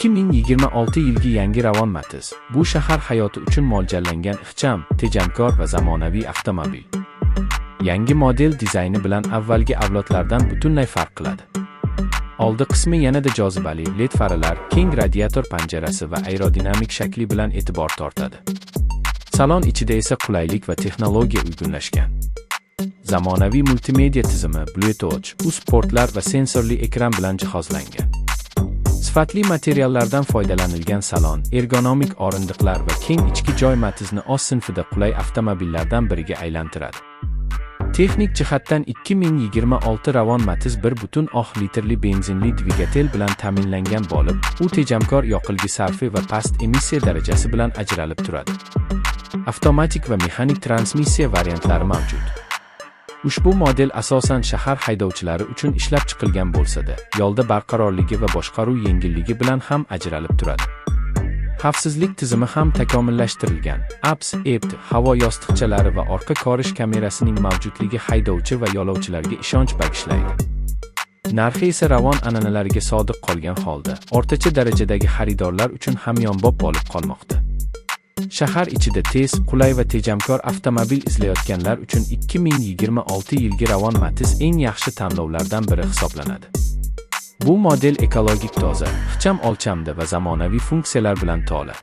2026 yilgi yangi Ravon Matiz. Bu shahar hayoti uchun mo'ljallangan ixcham, tejamkor va zamonaviy avtomobil. Yangi model dizayni bilan avvalgi avlodlardan butunlay farq qiladi. Oldi qismi yanada jozibali LED faralar, keng radiator panjarasi va aerodinamik shakli bilan e'tibor tortadi. Salon ichida esa qulaylik va texnologiya uyg'unlashgan. Zamonaviy multimedia tizimi, Bluetooth, portlar va sensorli ekran bilan jihozlangan. Sifatli materiallardan foydalanilgan salon, ergonomik o'rindiqlar va keng ichki joy Matizni o'z sinfida qulay avtomobillardan biriga aylantiradi. Texnik jihatdan 2026 Ravon Matiz 1,6 litrli benzinli dvigatel bilan ta'minlangan bo'lib, u tejamkor yoqilg'i sarfi va past emissiya darajasi bilan ajralib turadi. Avtomatik va mexanik transmissiya variantlari mavjud. Ushbu model asosan shahar haydovchilari uchun ishlab chiqilgan bo'lsa-da, yo'lda barqarorligi va boshqaruv yengilligi bilan ham ajralib turadi. Xavfsizlik tizimi ham takomillashtirilgan. ABS, EPT, havo yostiqchalari va orqa korish kamerasining mavjudligi haydovchi va yo'lovchilarga ishonch bag'ishlaydi. Narxi esa Ravon an'analariga sodiq qolgan holda, o'rtacha darajadagi xaridorlar uchun hamyonbop bo'lib qolmoqda. Shahar ichida tez, qulay va tejamkor avtomobil izlayotganlar uchun 2026 yilgi Ravon Matiz eng yaxshi tanlovlardan biri hisoblanadi. Bu model ekologik toza, ixcham o'lchamda va zamonaviy funksiyalar bilan to'la.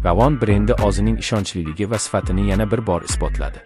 Ravon brendi o'zining ishonchliligi va sifatini yana bir bor isbotladi.